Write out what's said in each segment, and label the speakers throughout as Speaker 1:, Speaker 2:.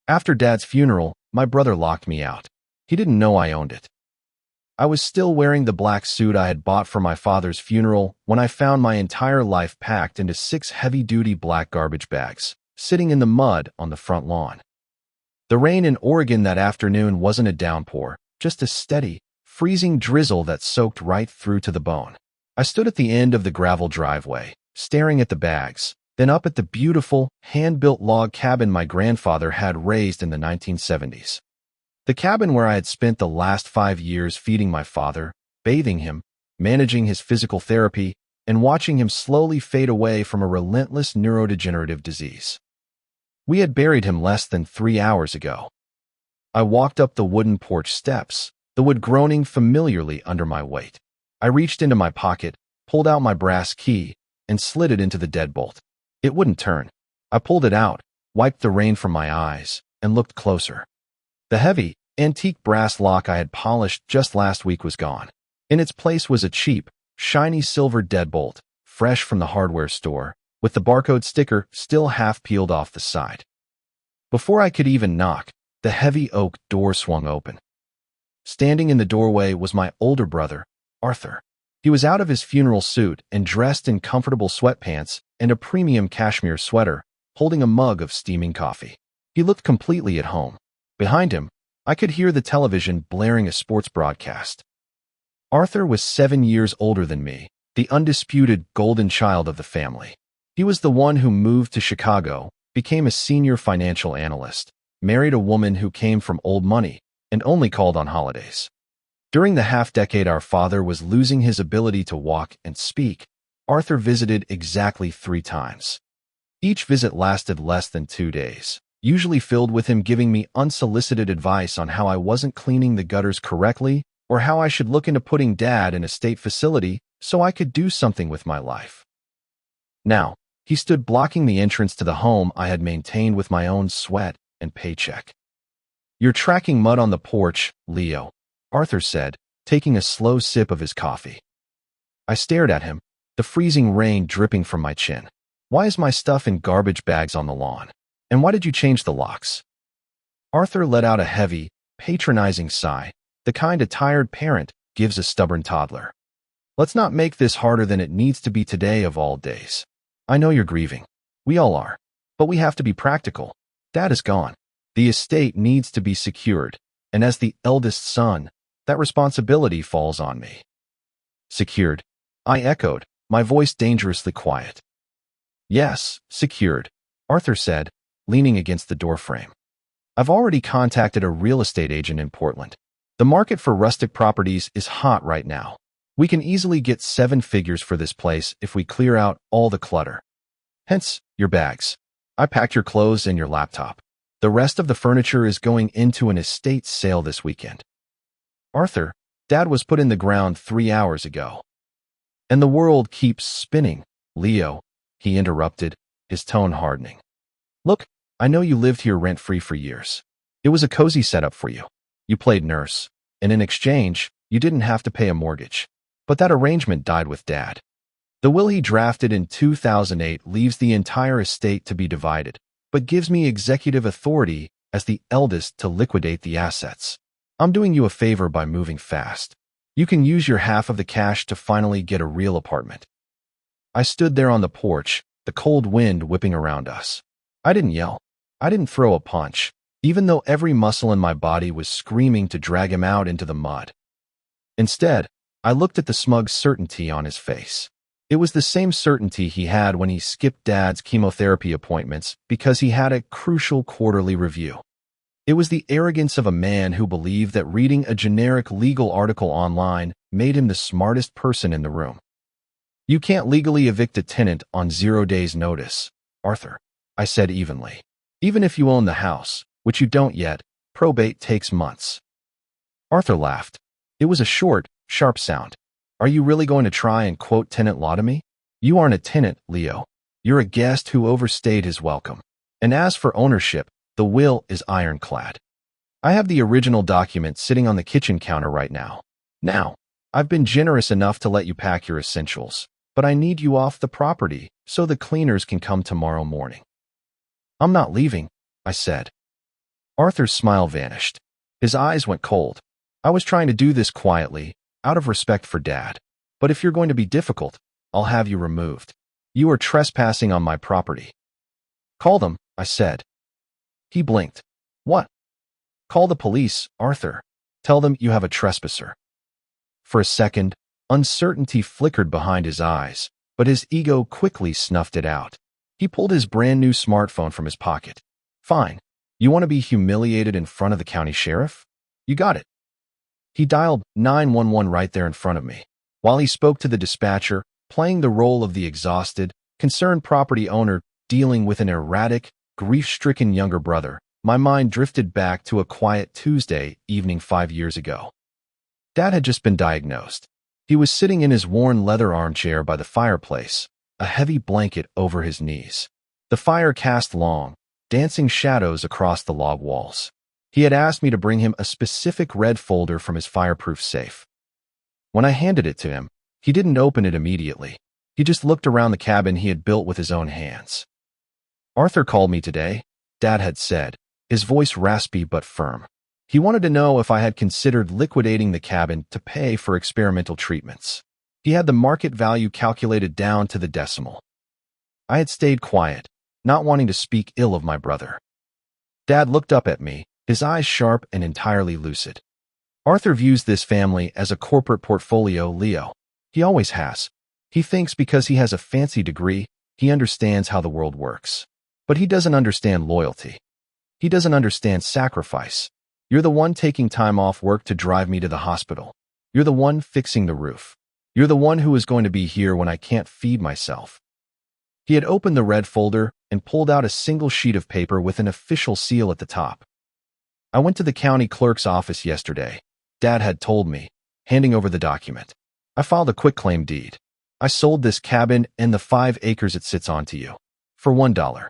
Speaker 1: After Dad's funeral, my brother locked me out. He didn't know I owned it. I was still wearing the black suit I had bought for my father's funeral when I found my entire life packed into 6 heavy-duty black garbage bags, sitting in the mud on the front lawn. The rain in Oregon that afternoon wasn't a downpour, just a steady, freezing drizzle that soaked right through to the bone. I stood at the end of the gravel driveway, staring at the bags, then up at the beautiful, hand-built log cabin my grandfather had raised in the 1970s. The cabin where I had spent the last 5 years feeding my father, bathing him, managing his physical therapy, and watching him slowly fade away from a relentless neurodegenerative disease. We had buried him less than 3 hours ago. I walked up the wooden porch steps, the wood groaning familiarly under my weight. I reached into my pocket, pulled out my brass key, and slid it into the deadbolt. It wouldn't turn. I pulled it out, wiped the rain from my eyes, and looked closer. The heavy, antique brass lock I had polished just last week was gone. In its place was a cheap, shiny silver deadbolt, fresh from the hardware store, with the barcode sticker still half peeled off the side. Before I could even knock, the heavy oak door swung open. Standing in the doorway was my older brother, Arthur. He was out of his funeral suit and dressed in comfortable sweatpants and a premium cashmere sweater, holding a mug of steaming coffee. He looked completely at home. Behind him, I could hear the television blaring a sports broadcast. Arthur was 7 years older than me, the undisputed golden child of the family. He was the one who moved to Chicago, became a senior financial analyst, married a woman who came from old money, and only called on holidays. During the half-decade our father was losing his ability to walk and speak, Arthur visited exactly 3 times. Each visit lasted less than 2 days, usually filled with him giving me unsolicited advice on how I wasn't cleaning the gutters correctly or how I should look into putting Dad in a state facility so I could do something with my life. Now, he stood blocking the entrance to the home I had maintained with my own sweat and paycheck. "You're tracking mud on the porch, Leo," Arthur said, taking a slow sip of his coffee. I stared at him, the freezing rain dripping from my chin. "Why is my stuff in garbage bags on the lawn? And why did you change the locks?" Arthur let out a heavy, patronizing sigh, the kind a tired parent gives a stubborn toddler. "Let's not make this harder than it needs to be today of all days. I know you're grieving. We all are. But we have to be practical. Dad is gone. The estate needs to be secured, and as the eldest son, that responsibility falls on me." "Secured?" I echoed, my voice dangerously quiet. "Yes, secured," Arthur said, leaning against the doorframe. "I've already contacted a real estate agent in Portland. The market for rustic properties is hot right now. We can easily get 7 figures for this place if we clear out all the clutter. Hence, your bags. I packed your clothes and your laptop. The rest of the furniture is going into an estate sale this weekend." "Arthur, Dad was put in the ground 3 hours ago." "And the world keeps spinning, Leo," he interrupted, his tone hardening. "Look, I know you lived here rent-free for years. It was a cozy setup for you. You played nurse, and in exchange, you didn't have to pay a mortgage. But that arrangement died with Dad. The will he drafted in 2008 leaves the entire estate to be divided, but gives me executive authority as the eldest to liquidate the assets. I'm doing you a favor by moving fast. You can use your half of the cash to finally get a real apartment." I stood there on the porch, the cold wind whipping around us. I didn't yell. I didn't throw a punch, even though every muscle in my body was screaming to drag him out into the mud. Instead, I looked at the smug certainty on his face. It was the same certainty he had when he skipped Dad's chemotherapy appointments because he had a crucial quarterly review. It was the arrogance of a man who believed that reading a generic legal article online made him the smartest person in the room. "You can't legally evict a tenant on 0 days' notice, Arthur," I said evenly. "Even if you own the house, which you don't yet, probate takes months." Arthur laughed. It was a short, sharp sound. "Are you really going to try and quote tenant law to me? You aren't a tenant, Leo. You're a guest who overstayed his welcome. And as for ownership, the will is ironclad. I have the original document sitting on the kitchen counter right now. Now, I've been generous enough to let you pack your essentials, but I need you off the property so the cleaners can come tomorrow morning." "I'm not leaving," I said. Arthur's smile vanished. His eyes went cold. I was trying to do this quietly, out of respect for Dad. But if you're going to be difficult, I'll have you removed. You are trespassing on my property. Call them, I said. He blinked. What? Call the police, Arthur. Tell them you have a trespasser. For a second, uncertainty flickered behind his eyes, but his ego quickly snuffed it out. He pulled his brand new smartphone from his pocket. Fine. You want to be humiliated in front of the county sheriff? You got it. He dialed 911 right there in front of me. While he spoke to the dispatcher, playing the role of the exhausted, concerned property owner dealing with an erratic, grief-stricken younger brother, my mind drifted back to a quiet Tuesday evening 5 years ago. Dad had just been diagnosed. He was sitting in his worn leather armchair by the fireplace, a heavy blanket over his knees. The fire cast long, dancing shadows across the log walls. He had asked me to bring him a specific red folder from his fireproof safe. When I handed it to him, he didn't open it immediately. He just looked around the cabin he had built with his own hands. Arthur called me today, Dad had said, his voice raspy but firm. He wanted to know if I had considered liquidating the cabin to pay for experimental treatments. He had the market value calculated down to the decimal. I had stayed quiet, not wanting to speak ill of my brother. Dad looked up at me, his eyes sharp and entirely lucid. Arthur views this family as a corporate portfolio, Leo. He always has. He thinks because he has a fancy degree, he understands how the world works. But he doesn't understand loyalty. He doesn't understand sacrifice. You're the one taking time off work to drive me to the hospital. You're the one fixing the roof. You're the one who is going to be here when I can't feed myself. He had opened the red folder and pulled out a single sheet of paper with an official seal at the top. I went to the county clerk's office yesterday, Dad had told me, handing over the document. I filed a quitclaim deed. I sold this cabin and the 5 acres it sits on to you. For $1.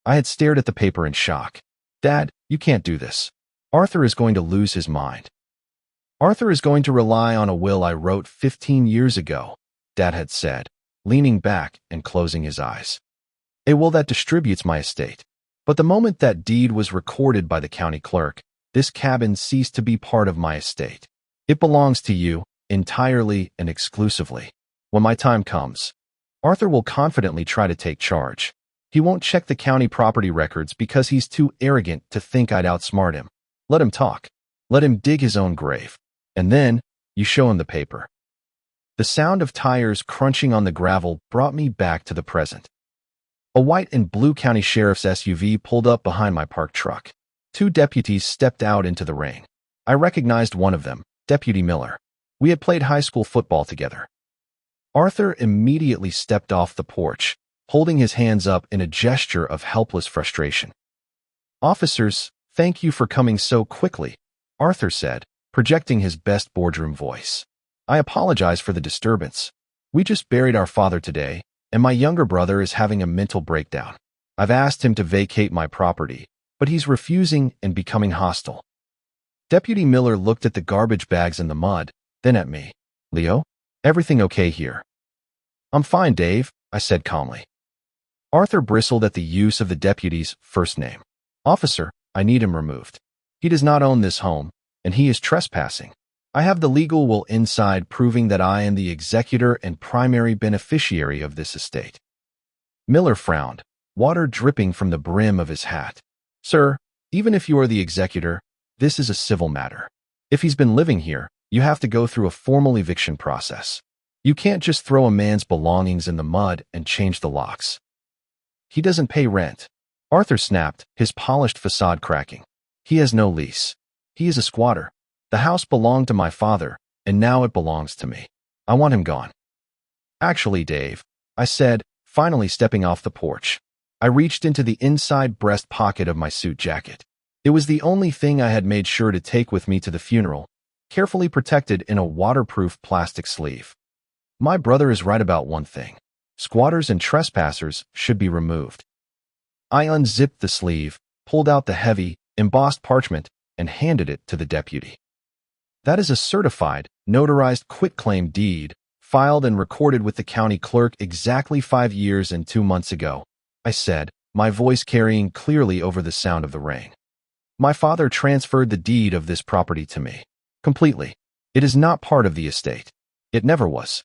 Speaker 1: I had stared at the paper in shock. Dad, you can't do this. Arthur is going to lose his mind. Arthur is going to rely on a will I wrote 15 years ago, Dad had said, leaning back and closing his eyes. A will that distributes my estate. But the moment that deed was recorded by the county clerk, this cabin ceased to be part of my estate. It belongs to you, entirely and exclusively. When my time comes, Arthur will confidently try to take charge. He won't check the county property records because he's too arrogant to think I'd outsmart him. Let him talk. Let him dig his own grave. And then, you show him the paper. The sound of tires crunching on the gravel brought me back to the present. A white and blue county sheriff's SUV pulled up behind my parked truck. 2 deputies stepped out into the rain. I recognized one of them, Deputy Miller. We had played high school football together. Arthur immediately stepped off the porch, holding his hands up in a gesture of helpless frustration. Officers, thank you for coming so quickly, Arthur said, projecting his best boardroom voice. I apologize for the disturbance. We just buried our father today, and my younger brother is having a mental breakdown. I've asked him to vacate my property, but he's refusing and becoming hostile. Deputy Miller looked at the garbage bags in the mud, then at me. Leo, everything okay here? I'm fine, Dave, I said calmly. Arthur bristled at the use of the deputy's first name. Officer, I need him removed. He does not own this home, and he is trespassing. I have the legal will inside proving that I am the executor and primary beneficiary of this estate. Miller frowned, water dripping from the brim of his hat. Sir, even if you are the executor, this is a civil matter. If he's been living here, you have to go through a formal eviction process. You can't just throw a man's belongings in the mud and change the locks. He doesn't pay rent. Arthur snapped, his polished facade cracking. He has no lease. He is a squatter. The house belonged to my father, and now it belongs to me. I want him gone. Actually, Dave, I said, finally stepping off the porch. I reached into the inside breast pocket of my suit jacket. It was the only thing I had made sure to take with me to the funeral, carefully protected in a waterproof plastic sleeve. My brother is right about one thing. Squatters and trespassers should be removed. I unzipped the sleeve, pulled out the heavy, embossed parchment, and handed it to the deputy. That is a certified, notarized quitclaim deed, filed and recorded with the county clerk exactly 5 years and 2 months ago, I said, my voice carrying clearly over the sound of the rain. My father transferred the deed of this property to me. Completely. It is not part of the estate. It never was.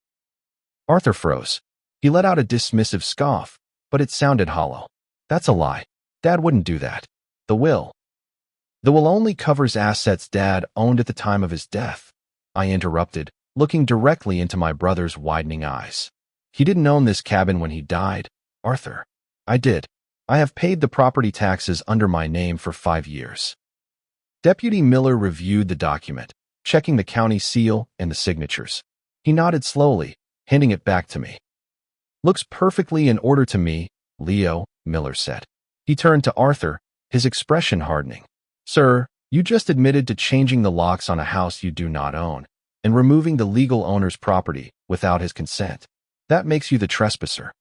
Speaker 1: Arthur froze. He let out a dismissive scoff, but it sounded hollow. That's a lie. Dad wouldn't do that. The will. The will only covers assets Dad owned at the time of his death, I interrupted, looking directly into my brother's widening eyes. He didn't own this cabin when he died, Arthur. I did. I have paid the property taxes under my name for 5 years. Deputy Miller reviewed the document, checking the county seal and the signatures. He nodded slowly, handing it back to me. Looks perfectly in order to me, Leo, Miller said. He turned to Arthur, his expression hardening. Sir, you just admitted to changing the locks on a house you do not own and removing the legal owner's property without his consent. That makes you the trespasser.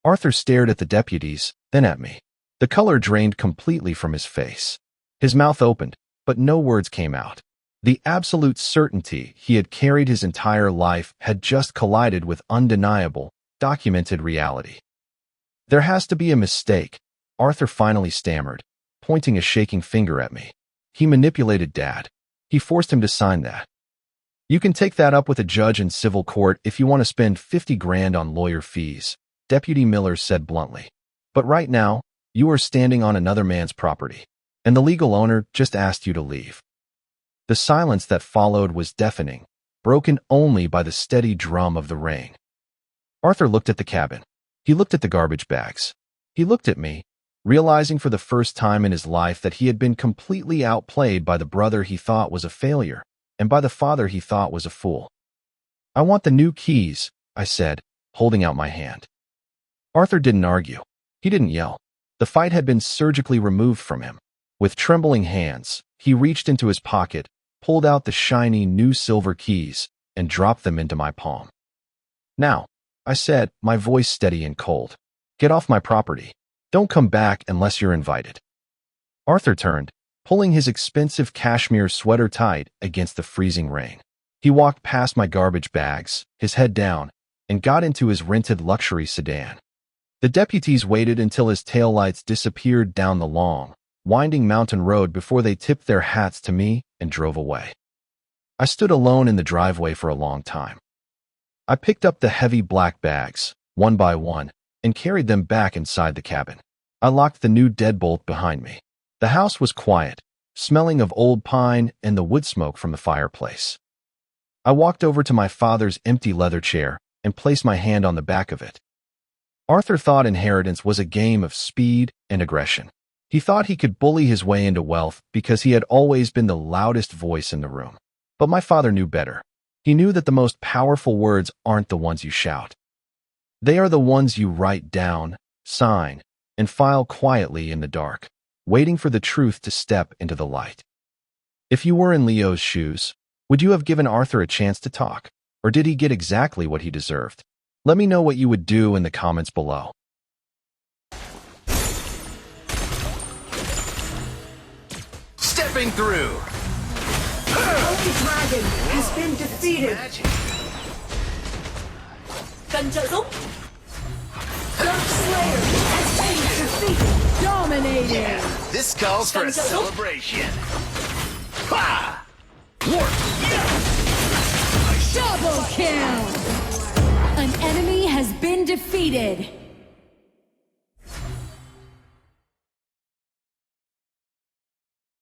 Speaker 1: Arthur stared at the deputies, then at me. The color drained completely from his face. His mouth opened, but no words came out. The absolute certainty he had carried his entire life had just collided with undeniable, documented reality. There has to be a mistake, Arthur finally stammered, pointing a shaking finger at me. He manipulated Dad. He forced him to sign that. You can take that up with a judge in civil court if you want to spend 50 grand on lawyer fees, Deputy Miller said bluntly. But right now, you are standing on another man's property, and the legal owner just asked you to leave. The silence that followed was deafening, broken only by the steady drum of the rain. Arthur looked at the cabin. He looked at the garbage bags. He looked at me, realizing for the first time in his life that he had been completely outplayed by the brother he thought was a failure, and by the father he thought was a fool. I want the new keys, I said, holding out my hand. Arthur didn't argue. He didn't yell. The fight had been surgically removed from him. With trembling hands, he reached into his pocket, pulled out the shiny new silver keys, and dropped them into my palm. Now, I said, my voice steady and cold, get off my property. Don't come back unless you're invited. Arthur turned, pulling his expensive cashmere sweater tight against the freezing rain. He walked past my garbage bags, his head down, and got into his rented luxury sedan. The deputies waited until his taillights disappeared down the long, winding mountain road before they tipped their hats to me and drove away. I stood alone in the driveway for a long time. I picked up the heavy black bags, one by one, and carried them back inside the cabin. I locked the new deadbolt behind me. The house was quiet, smelling of old pine and the wood smoke from the fireplace. I walked over to my father's empty leather chair and placed my hand on the back of it. Arthur thought inheritance was a game of speed and aggression. He thought he could bully his way into wealth because he had always been the loudest voice in the room. But my father knew better. He knew that the most powerful words aren't the ones you shout. They are the ones you write down, sign, and file quietly in the dark, waiting for the truth to step into the light. If you were in Leo's shoes, would you have given Arthur a chance to talk, or did he get exactly what he deserved? Let me know what you would do in the comments below.
Speaker 2: Stepping through.
Speaker 3: Holy Dragon has been defeated.
Speaker 4: Cần trợ giúp.
Speaker 3: Dark Slayer has been defeated.
Speaker 4: Dominating.
Speaker 2: This calls for a celebration. Ha! Warp.
Speaker 4: Double kill. An enemy has been defeated.